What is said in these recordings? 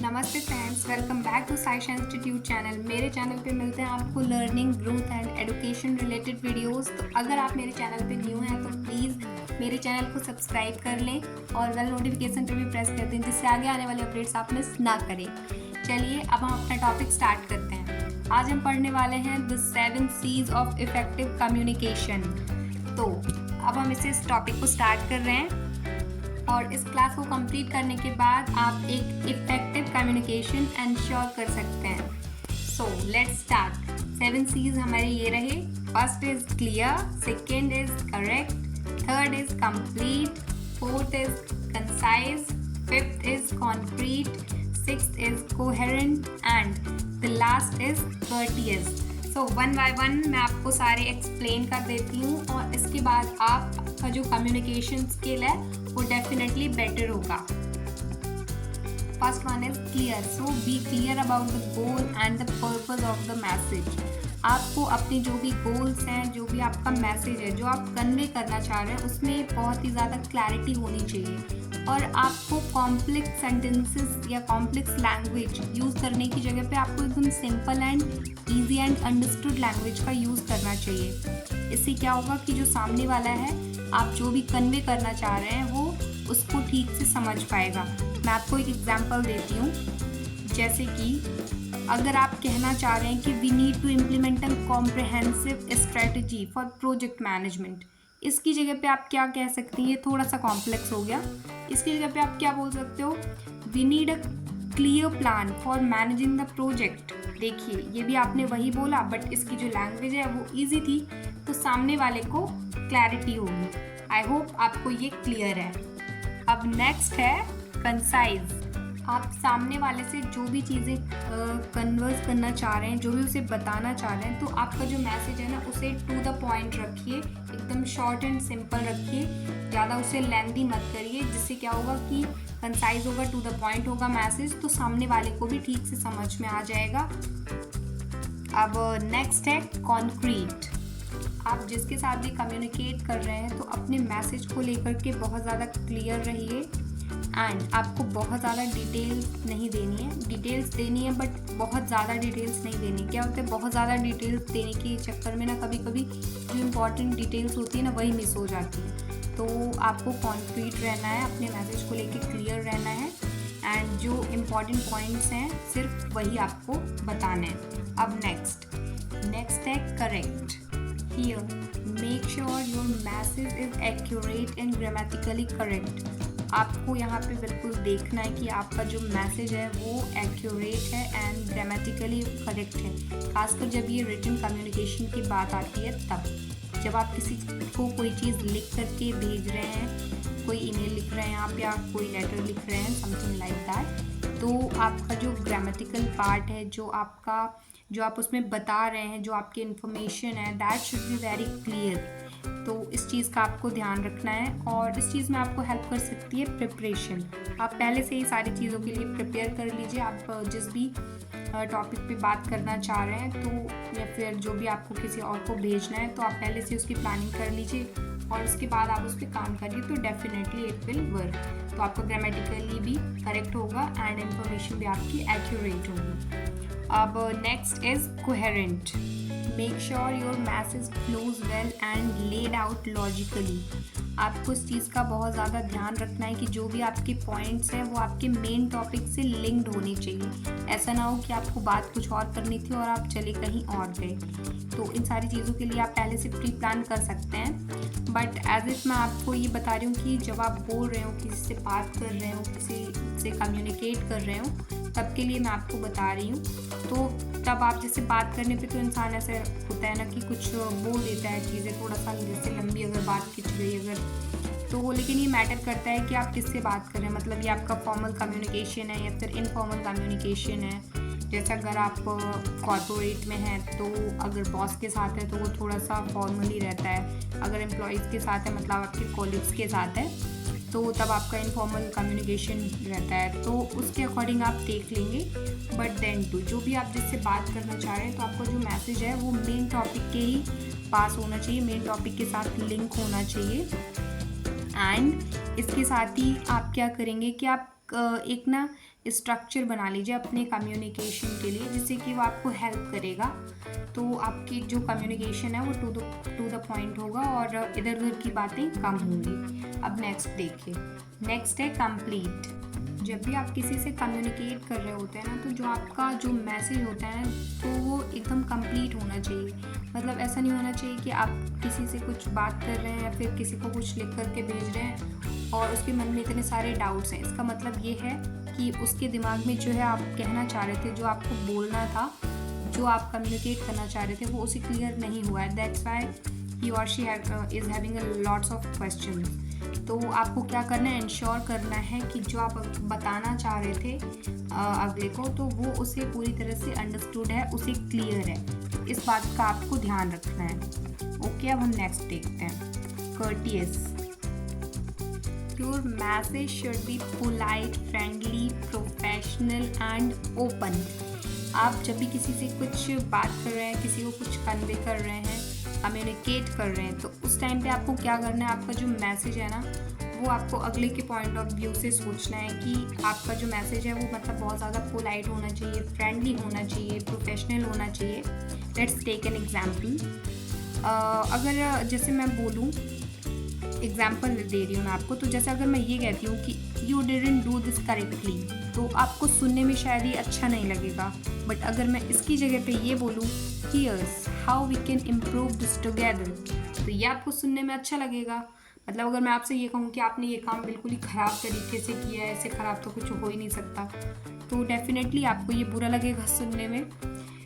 नमस्ते friends, welcome back to Saisha institute channel. मेरे channel पे मिलते हैं आपको learning, growth and education related videos. तो अगर आप मेरे चैनल पे न्यू हैं तो प्लीज़ मेरे चैनल को सब्सक्राइब कर लें और बेल नोटिफिकेशन पे भी प्रेस कर दें, जिससे आगे आने वाले अपडेट्स आप मिस ना करें। चलिए अब हम अपना टॉपिक स्टार्ट करते हैं। आज हम पढ़ने वाले हैं the 7 C's of effective communication. तो अब हम इस टॉपिक को स्टार्ट कर रहे हैं और इस क्लास को कंप्लीट करने के बाद आप एक इफेक्टिव कम्युनिकेशन एंश्योर कर सकते हैं। So let's start. 7 C's हमारे ये रहे। First is clear, second is correct, third is complete, fourth is concise, fifth is concrete, sixth is coherent and the last is courteous। So one by one मैं आपको सारे explain कर देती हूँ और इसके बाद आपका जो कम्युनिकेशन स्किल है वो डेफिनेटली बेटर होगा। First one is clear. So be clear about the goal and the purpose of the message. आपको अपने जो भी गोल्स हैं, जो भी आपका मैसेज है, जो आप कन्वे करना चाह रहे हैं, उसमें बहुत ही ज़्यादा क्लैरिटी होनी चाहिए और आपको कॉम्प्लेक्स सेंटेंसेस या कॉम्प्लेक्स लैंग्वेज यूज़ करने की जगह पे आपको एकदम simple and easy and understood language का यूज़ करना चाहिए। इससे क्या होगा कि जो सामने वाला है, आप जो भी कन्वे करना चाह रहे हैं, वो उसको ठीक से समझ पाएगा। मैं आपको एक एग्जांपल देती हूँ। जैसे कि अगर आप कहना चाह रहे हैं कि we need to implement an comprehensive strategy for project management, इसकी जगह पे आप क्या कह सकती हैं? ये थोड़ा सा कॉम्प्लेक्स हो गया। इसकी जगह पे आप क्या बोल सकते हो? We need a clear plan for managing the project. देखिए, ये भी आपने वही बोला, बट इसकी जो लैंग्वेज है वो ईजी थी, तो सामने वाले को क्लैरिटी होगी। आई होप आपको ये क्लियर है। अब नेक्स्ट है कंसाइज। आप सामने वाले से जो भी चीज़ें कन्वर्स करना चाह रहे हैं, जो भी उसे बताना चाह रहे हैं, तो आपका जो मैसेज है ना, उसे टू द पॉइंट रखिए, एकदम शॉर्ट एंड सिंपल रखिए, ज़्यादा उसे लेंथी मत करिए। जिससे क्या होगा कि कंसाइज होगा, टू द पॉइंट होगा मैसेज, तो सामने वाले को भी ठीक से समझ में आ जाएगा। अब नेक्स्ट है कॉन्क्रीट। आप जिसके साथ भी कम्युनिकेट कर रहे हैं तो अपने मैसेज को लेकर के बहुत ज़्यादा क्लियर रहिए एंड आपको बहुत ज़्यादा डिटेल्स नहीं देनी है। डिटेल्स देनी है बट बहुत ज़्यादा डिटेल्स नहीं देनी। क्या होता है, बहुत ज़्यादा डिटेल्स देने के चक्कर में ना कभी कभी जो इम्पॉर्टेंट डिटेल्स होती है ना, वही मिस हो जाती है। तो आपको कॉन्क्रीट रहना है, अपने मैसेज को लेके क्लियर रहना है एंड जो इम्पॉर्टेंट पॉइंट्स हैं सिर्फ वही आपको बताना है। अब नेक्स्ट है correct. Here, make sure your message is accurate and grammatically correct. आपको यहाँ पे बिल्कुल देखना है कि आपका जो मैसेज है वो एक्यूरेट है एंड ग्रामेटिकली करेक्ट है। खासकर जब ये रिटन कम्युनिकेशन की बात आती है, तब जब आप किसी को कोई चीज़ लिख करके भेज रहे हैं, कोई ईमेल लिख रहे हैं आप या कोई लेटर लिख रहे हैं, समथिंग लाइक दैट, तो आपका जो ग्रामेटिकल पार्ट है, जो आप उसमें बता रहे हैं, जो आपकी इन्फॉर्मेशन है, that should be very clear. तो इस चीज़ का आपको ध्यान रखना है और इस चीज़ में आपको हेल्प कर सकती है प्रिपरेशन। आप पहले से ही सारी चीज़ों के लिए प्रिपेयर कर लीजिए। आप जिस भी टॉपिक पे बात करना चाह रहे हैं, तो या फिर जो भी आपको किसी और को भेजना है, तो आप पहले से उसकी प्लानिंग कर लीजिए और उसके बाद आप उस पर काम करिए, तो डेफिनेटली इट विल वर्क। तो आपको ग्रामेटिकली भी करेक्ट होगा एंड इन्फॉर्मेशन भी आपकी एक्यूरेट होगी। अब next is coherent. Make sure your message flows well and laid out logically. आपको इस चीज़ का बहुत ज़्यादा ध्यान रखना है कि जो भी आपके पॉइंट्स हैं वो आपके मेन टॉपिक से लिंक्ड होने चाहिए। ऐसा ना हो कि आपको बात कुछ और करनी थी और आप चले कहीं और गए। तो इन सारी चीज़ों के लिए आप पहले से प्री प्लान कर सकते हैं। बट एज इफ मैं आपको ये बता रही हूँ कि जब आप बोल रहे हो, किसी से बात कर रहे हो, किसी से कम्युनिकेट कर रहे हो, तब के लिए मैं आपको बता रही हूँ। तो तब आप जैसे बात करने पे तो इंसान ऐसे होता है ना कि कुछ बोल देता है चीज़ें, थोड़ा सा जैसे लंबी अगर बात खिंच गई अगर, तो लेकिन ये मैटर करता है कि आप किससे बात कर रहे हैं। मतलब ये आपका फॉर्मल कम्युनिकेशन है या फिर इनफॉर्मल कम्युनिकेशन है। जैसे अगर आप कॉर्पोरेट में हैं तो अगर बॉस के साथ है तो वो थोड़ा सा फॉर्मली रहता है। अगर एम्प्लॉयज़ के साथ है, मतलब आपके कॉलीग्स के साथ है, तो तब आपका इनफॉर्मल कम्युनिकेशन रहता है। तो उसके अकॉर्डिंग आप देख लेंगे। बट देन टू जो भी आप जिससे बात करना चाह रहे हैं, तो आपका जो मैसेज है वो मेन टॉपिक के ही पास होना चाहिए, मेन टॉपिक के साथ लिंक होना चाहिए। एंड इसके साथ ही आप क्या करेंगे कि आप एक ना स्ट्रक्चर बना लीजिए अपने कम्युनिकेशन के लिए, जिससे कि वो आपको हेल्प करेगा। तो आपकी जो कम्युनिकेशन है वो टू द पॉइंट होगा और इधर उधर की बातें कम होंगी। अब नेक्स्ट देखिए, नेक्स्ट है कंप्लीट। जब भी आप किसी से कम्युनिकेट कर रहे होते हैं ना, तो जो आपका जो मैसेज होता है ना, तो वो एकदम कंप्लीट होना चाहिए। मतलब ऐसा नहीं होना चाहिए कि आप किसी से कुछ बात कर रहे हैं या फिर किसी को कुछ लिख करके भेज रहे हैं और उसके मन में इतने सारे डाउट्स हैं। इसका मतलब ये है कि उसके दिमाग में जो है आप कहना चाह रहे थे, जो आपको बोलना था, जो आप कम्युनिकेट करना चाह रहे थे, वो उसे क्लियर नहीं हुआ है। दैट्स वाई ही और she is having lots of question. तो आपको क्या करना है, इंश्योर करना है कि जो आप बताना चाह रहे थे अगले को, तो वो उसे पूरी तरह से अंडरस्टूड है, उसे क्लियर है। इस बात का आपको ध्यान रखना है। ओके, अब हम नेक्स्ट देखते हैं, courteous. Your message should be polite, friendly, professional and open. आप जब भी किसी से कुछ बात कर रहे हैं, किसी को कुछ कन्वे कर रहे हैं, कम्युनिकेट कर रहे हैं, तो उस टाइम पे आपको क्या करना है, आपका जो मैसेज है ना, वो आपको अगले के पॉइंट ऑफ व्यू से सोचना है कि आपका जो मैसेज है वो मतलब बहुत ज़्यादा पोलाइट होना चाहिए, फ्रेंडली होना चाहिए, प्रोफेशनल होना चाहिए। Let's take an example. अगर जैसे मैं बोलूँ, एग्जाम्पल दे रही हूँ मैं आपको, तो जैसे अगर मैं ये कहती हूँ कि you didn't do this correctly, तो आपको सुनने में शायद ये अच्छा नहीं लगेगा। बट अगर मैं इसकी जगह पे ये बोलूँ, here's how we can improve this together, तो ये आपको सुनने में अच्छा लगेगा। मतलब अगर मैं आपसे ये कहूँ कि आपने ये काम बिल्कुल ही ख़राब तरीके से किया है, ऐसे ख़राब तो कुछ हो ही नहीं सकता, तो डेफिनेटली आपको ये बुरा लगेगा सुनने में।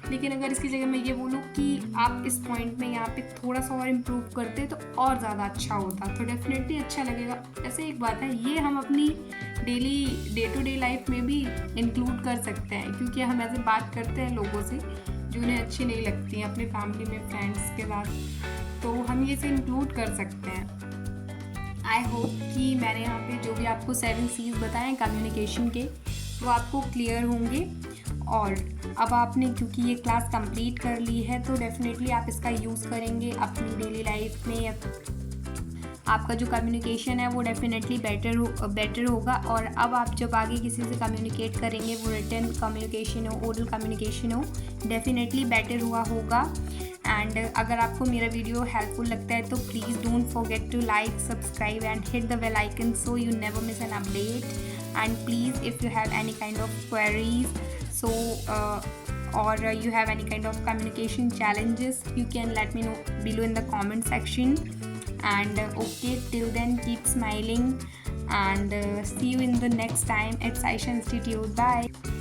लेकिन अगर इसकी जगह मैं ये बोलूँ कि आप इस पॉइंट में यहाँ पे थोड़ा सा और इम्प्रूव करते तो और ज़्यादा अच्छा होता, तो डेफिनेटली अच्छा लगेगा। ऐसे एक बात है, ये हम अपनी डे टू डे लाइफ में भी इंक्लूड कर सकते हैं, क्योंकि हम ऐसे बात करते हैं लोगों से जो उन्हें अच्छी नहीं लगती हैं, अपने फैमिली में, फ्रेंड्स के साथ, तो हम ये से इंक्लूड कर सकते हैं। आई होप कि मैंने यहाँ पे जो भी आपको 7 C's बताए कम्युनिकेशन के, वो आपको क्लियर होंगे। और अब आपने क्योंकि ये क्लास कंप्लीट कर ली है, तो डेफिनेटली आप इसका यूज़ करेंगे अपनी डेली लाइफ में। आपका जो कम्युनिकेशन है वो डेफिनेटली बेटर होगा। और अब आप जब आगे किसी से कम्युनिकेट करेंगे, वो रिटन कम्युनिकेशन हो, ओरल कम्युनिकेशन हो, डेफिनेटली बेटर हुआ होगा। एंड अगर आपको मेरा वीडियो हेल्पफुल लगता है तो please don't forget to like, subscribe and hit the bell icon so you never miss an update. And please, if you have any kind of queries, or you have any kind of communication challenges, you can let me know below in the comment section. And okay, till then, keep smiling and see you in the next time at Saisha Institute. Bye.